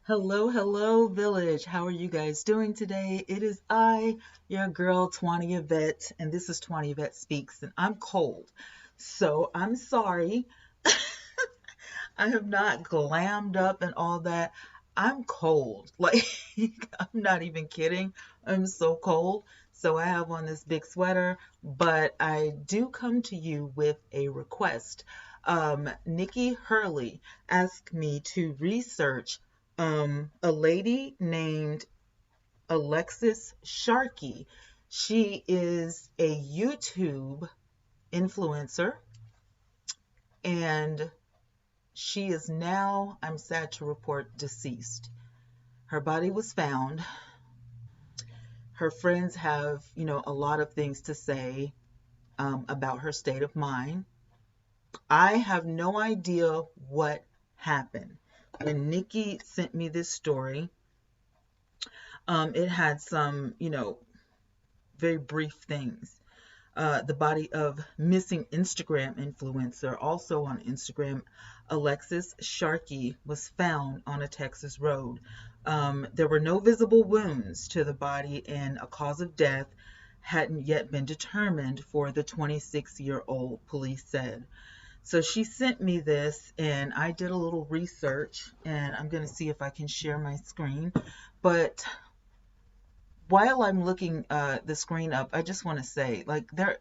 Hello, hello, village. How are you guys doing today? It is I, your girl, Twanna Y'vette, and this is Twanna Y'vette Speaks, and I'm cold. So I'm sorry. I have not glammed up and all that. I'm cold. Like, I'm not even kidding. I'm so cold. So I have on this big sweater, but I do come to you with a request. Nikki Hurley asked me to research a lady named Alexis Sharkey. She is a YouTube influencer, and she is now, I'm sad to report, deceased. Her body was found. Her friends have, a lot of things to say about her state of mind. I have no idea what happened. When Nikki sent me this story, it had some, very brief things. The body of missing Instagram influencer, also on Instagram, Alexis Sharkey, was found on a Texas road. There were no visible wounds to the body, and a cause of death hadn't yet been determined for the 26-year-old, police said. So she sent me this, and I did a little research, and I'm going to see if I can share my screen. But while I'm looking the screen up, I just want to say, like, there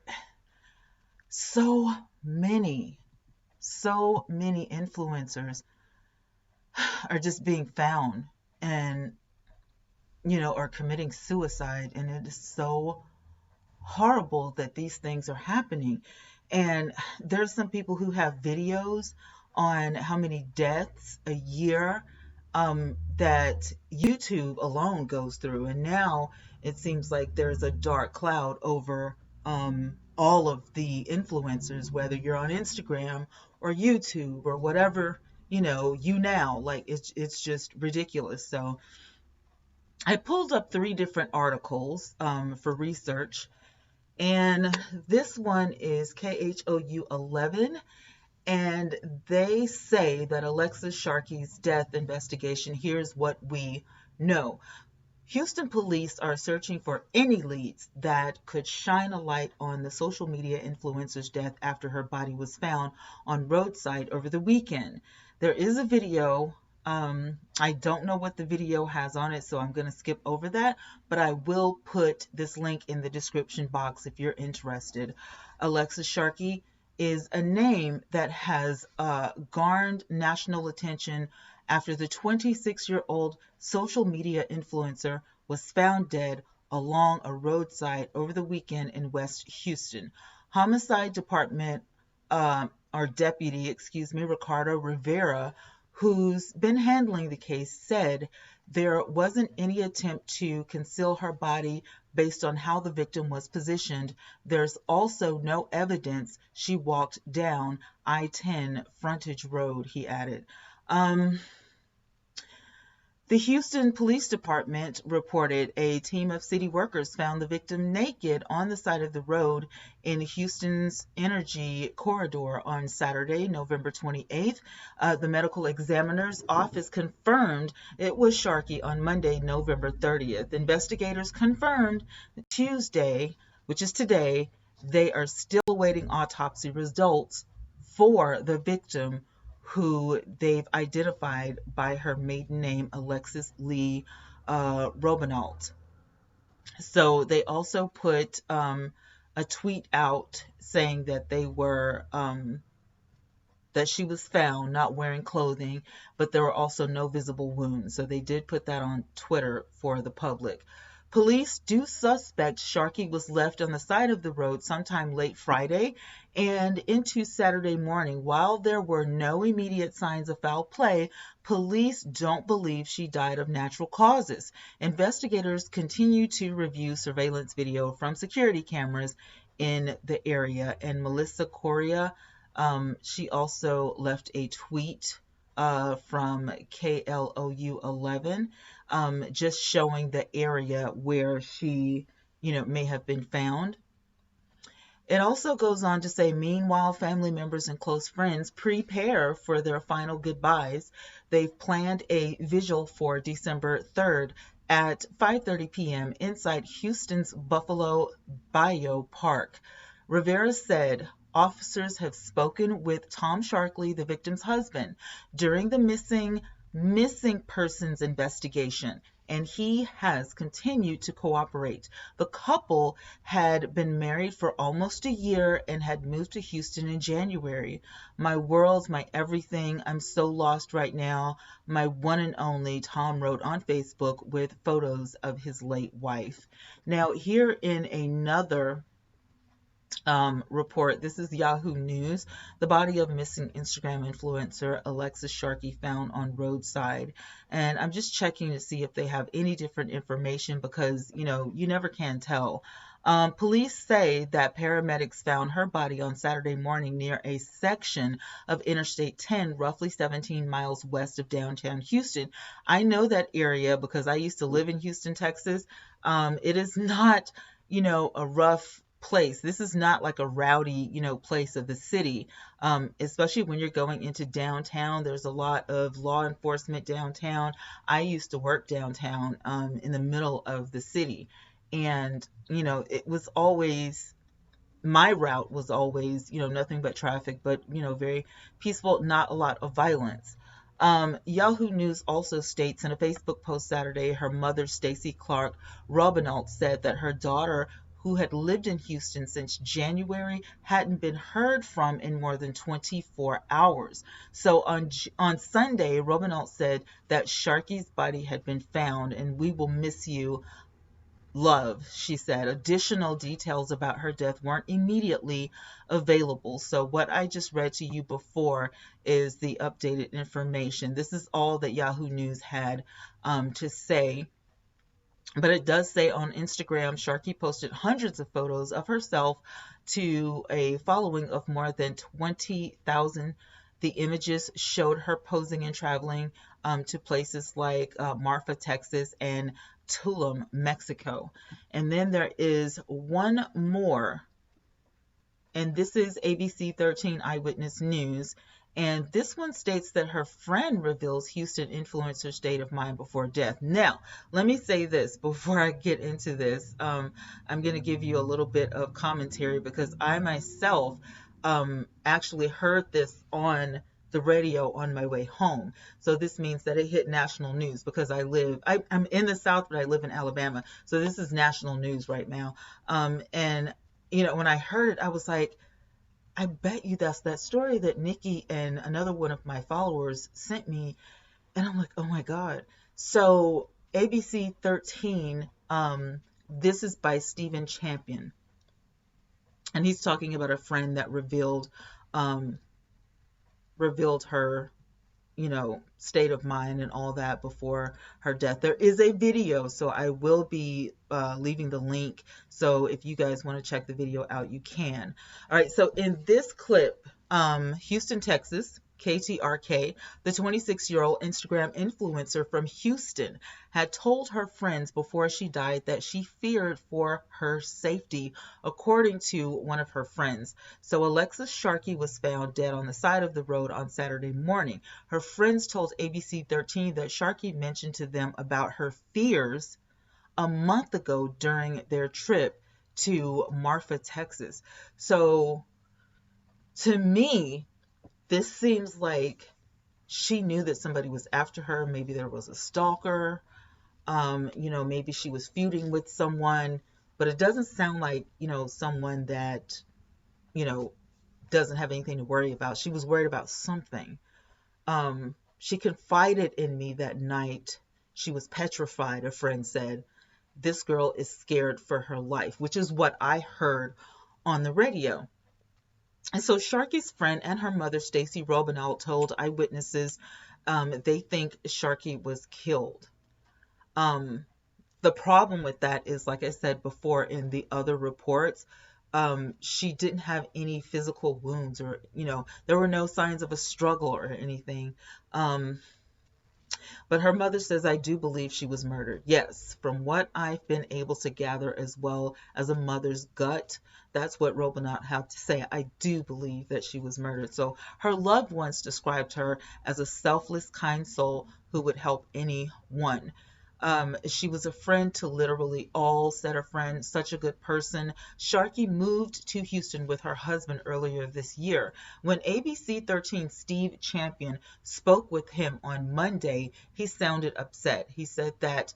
so many, so many influencers are just being found and, are committing suicide. And it is so horrible that these things are happening. And there's some people who have videos on how many deaths a year that YouTube alone goes through. And now it seems like there's a dark cloud over all of the influencers, whether you're on Instagram or YouTube or whatever, like it's just ridiculous. So I pulled up three different articles for research, and this one is KHOU 11, and they say that Alexis Sharkey's death investigation, here's what we know. Houston police are searching for any leads that could shine a light on the social media influencer's death after her body was found on roadside over the weekend. There is a video. I don't know what the video has on it, so I'm going to skip over that, but I will put this link in the description box if you're interested. Alexis Sharkey is a name that has garnered national attention after the 26-year-old social media influencer was found dead along a roadside over the weekend in West Houston. Homicide Department, or Deputy, Ricardo Rivera, who's been handling the case, said there wasn't any attempt to conceal her body based on how the victim was positioned. There's also no evidence she walked down I-10 frontage road, he added. The Houston Police Department reported a team of city workers found the victim naked on the side of the road in Houston's Energy Corridor on Saturday, November 28th. The medical examiner's office confirmed it was Sharkey on Monday, November 30th. Investigators confirmed Tuesday, which is today, they are still awaiting autopsy results for the victim, who they've identified by her maiden name, Alexis Lee Robinault. So they also put a tweet out saying that that she was found not wearing clothing, but there were also no visible wounds. So they did put that on Twitter for the public. Police do suspect Sharkey was left on the side of the road sometime late Friday and into Saturday morning. While there were no immediate signs of foul play, police don't believe she died of natural causes. Investigators continue to review surveillance video from security cameras in the area. And Melissa Correa, she also left a tweet from KLOU 11, just showing the area where she, may have been found. It also goes on to say, meanwhile, family members and close friends prepare for their final goodbyes. They've planned a vigil for December 3rd at 5:30 p.m. inside Houston's Buffalo Bayou Park. Rivera said officers have spoken with Tom Sharkey, the victim's husband, during the missing persons investigation, and he has continued to cooperate. The couple had been married for almost a year and had moved to Houston in January. My world, my everything. I'm so lost right now. My one and only, Tom wrote on Facebook with photos of his late wife. Now, here in another report. This is Yahoo News. The body of missing Instagram influencer Alexis Sharkey found on roadside. And I'm just checking to see if they have any different information because, you never can tell. Police say that paramedics found her body on Saturday morning near a section of Interstate 10, roughly 17 miles west of downtown Houston. I know that area because I used to live in Houston, Texas. It is not, a rough place. This is not like a rowdy, place of the city, especially when you're going into downtown. There's a lot of law enforcement downtown. I used to work downtown in the middle of the city. And, it was always, my route was always, nothing but traffic, but, very peaceful, not a lot of violence. Yahoo News also states in a Facebook post Saturday, her mother, Stacy Clark Robinault, said that her daughter, who had lived in Houston since January, hadn't been heard from in more than 24 hours. So on Sunday, Robinault said that Sharkey's body had been found, and we will miss you, love, she said. Additional details about her death weren't immediately available. So what I just read to you before is the updated information. This is all that Yahoo News had to say. But it does say on Instagram, Sharkey posted hundreds of photos of herself to a following of more than 20,000. The images showed her posing and traveling to places like Marfa, Texas, and Tulum, Mexico. And then there is one more, and this is ABC 13 Eyewitness News. And this one states that her friend reveals Houston influencer's state of mind before death. Now, let me say this before I get into this. I'm going to give you a little bit of commentary because I myself actually heard this on the radio on my way home. So this means that it hit national news because I'm in the South, but I live in Alabama. So this is national news right now. And, when I heard it, I was like, I bet you that's that story that Nikki and another one of my followers sent me. And I'm like, oh my God. So ABC 13, this is by Stephen Champion. And he's talking about a friend that revealed her, state of mind and all that before her death. There is a video, so I will be leaving the link. So if you guys want to check the video out, you can. All right, so in this clip, Houston, Texas, KTRK, the 26-year-old Instagram influencer from Houston, had told her friends before she died that she feared for her safety, according to one of her friends. So Alexis Sharkey was found dead on the side of the road on Saturday morning. Her friends told ABC 13 that Sharkey mentioned to them about her fears a month ago during their trip to Marfa, Texas. So to me, this seems like she knew that somebody was after her. Maybe there was a stalker. Maybe she was feuding with someone. But it doesn't sound like, someone that, doesn't have anything to worry about. She was worried about something. She confided in me that night. She was petrified, a friend said. This girl is scared for her life, which is what I heard on the radio. And so Sharkey's friend and her mother, Stacy Robinault, told eyewitnesses they think Sharkey was killed. The problem with that is, like I said before in the other reports, she didn't have any physical wounds or, there were no signs of a struggle or anything. But her mother says, I do believe she was murdered. Yes, from what I've been able to gather as well as a mother's gut, that's what Robinette had to say. I do believe that she was murdered. So her loved ones described her as a selfless, kind soul who would help anyone. She was a friend to literally all, said her friend, such a good person. Sharkey moved to Houston with her husband earlier this year. When ABC 13 Steve Champion spoke with him on Monday, he sounded upset. He said that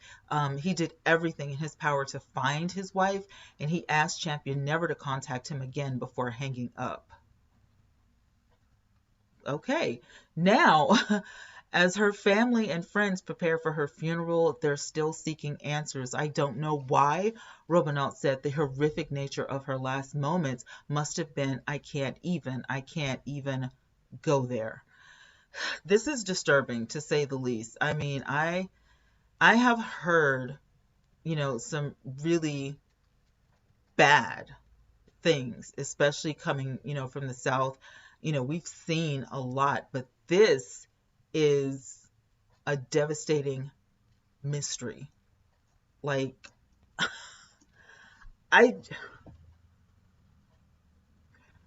he did everything in his power to find his wife, and he asked Champion never to contact him again before hanging up. Okay, now, as her family and friends prepare for her funeral, they're still seeking answers. I don't know why. Robinette said the horrific nature of her last moments must have been, I can't even go there. This is disturbing, to say the least. I mean, I have heard, some really bad things, especially coming, from the South. We've seen a lot, but this is a devastating mystery. Like, I,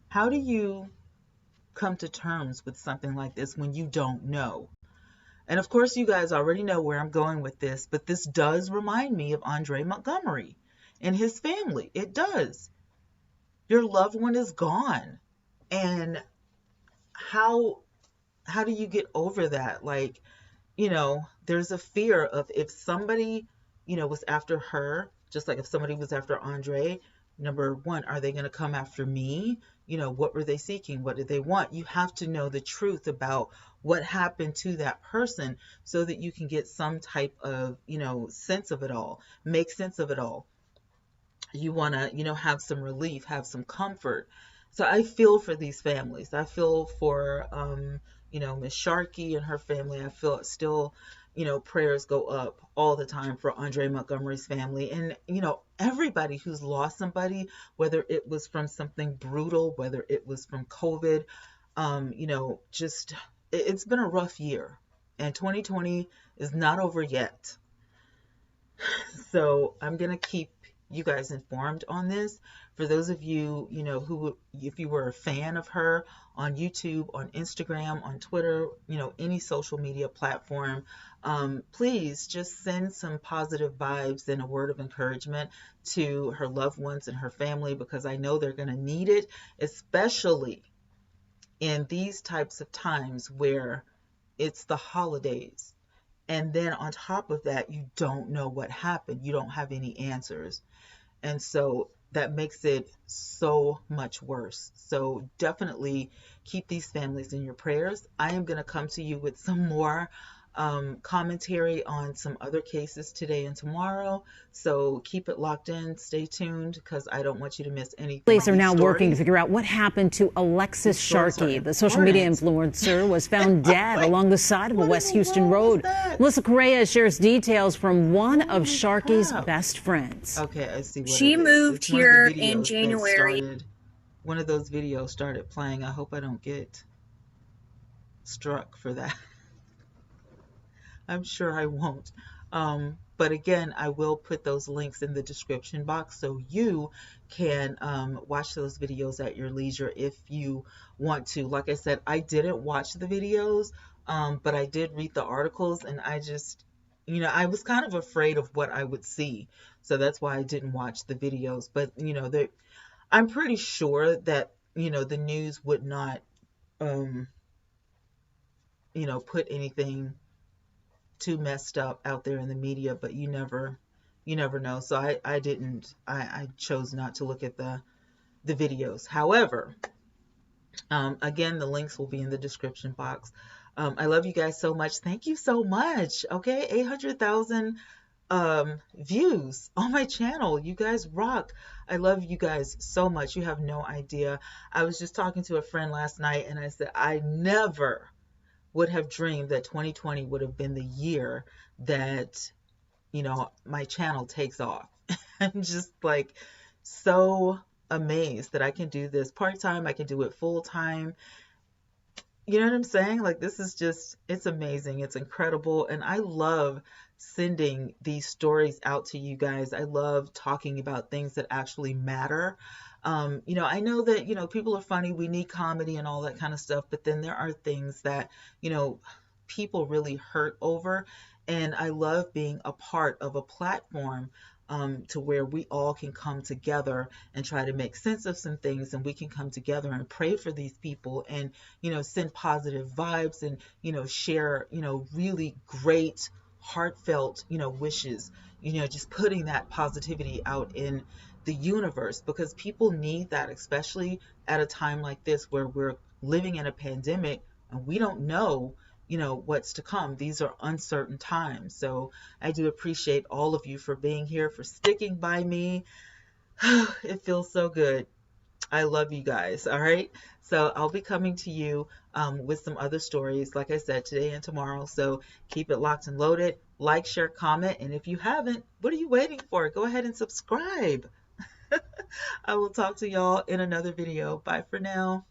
how do you come to terms with something like this when you don't know? And of course, you guys already know where I'm going with this, but this does remind me of Andre Montgomery and his family. It does. Your loved one is gone. And how do you get over that? Like, there's a fear of, if somebody, was after her, just like if somebody was after Andre, number one, are they going to come after me? What were they seeking? What did they want? You have to know the truth about what happened to that person so that you can get some type of, sense of it all, make sense of it all. You want to, have some relief, have some comfort. So I feel for these families. I feel for, Miss Sharkey and her family. I feel still, prayers go up all the time for Andre Montgomery's family. And, everybody who's lost somebody, whether it was from something brutal, whether it was from COVID, just, it's been a rough year. And 2020 is not over yet. So I'm going to keep you guys informed on this. For those of you, who, if you were a fan of her on YouTube, on Instagram, on Twitter, any social media platform, please just send some positive vibes and a word of encouragement to her loved ones and her family, because I know they're going to need it, especially in these types of times where it's the holidays. And then on top of that, you don't know what happened. You don't have any answers. And so that makes it so much worse. So definitely keep these families in your prayers. I am going to come to you with some more commentary on some other cases today and tomorrow. So keep it locked in. Stay tuned, because I don't want you to miss anything. Police are now working to figure out what happened to Alexis Sharkey. The social media influencer was found dead along the side of a West Houston road. Melissa Correa shares details from one of Sharkey's best friends. Okay, I see what she moved here in January. One of those videos started playing. I hope I don't get struck for that. I'm sure I won't. But again, I will put those links in the description box so you can watch those videos at your leisure if you want to. Like I said, I didn't watch the videos, but I did read the articles, and I just, I was kind of afraid of what I would see. So that's why I didn't watch the videos. But, I'm pretty sure that, the news would not, put anything too messed up out there in the media, but you never know. So I chose not to look at the videos. However, again, the links will be in the description box. I love you guys so much. Thank you so much. Okay, 800,000 views on my channel. You guys rock. I love you guys so much. You have no idea. I was just talking to a friend last night, and I said I never would have dreamed that 2020 would have been the year that, my channel takes off. I'm just like so amazed that I can do this part-time. I can do it full-time. You know what I'm saying? Like, this is just, it's amazing. It's incredible. And I love sending these stories out to you guys. I love talking about things that actually matter. I know that, people are funny. We need comedy and all that kind of stuff. But then there are things that, you know, people really hurt over. And I love being a part of a platform to where we all can come together and try to make sense of some things, and we can come together and pray for these people, and send positive vibes, and share really great heartfelt wishes, just putting that positivity out in the universe, because people need that, especially at a time like this where we're living in a pandemic and we don't know what's to come. These are uncertain times. So I do appreciate all of you for being here, for sticking by me. It feels so good. I love you guys. All right. So I'll be coming to you with some other stories, like I said, today and tomorrow. So keep it locked and loaded. Like, share, comment. And if you haven't, what are you waiting for? Go ahead and subscribe. I will talk to y'all in another video. Bye for now.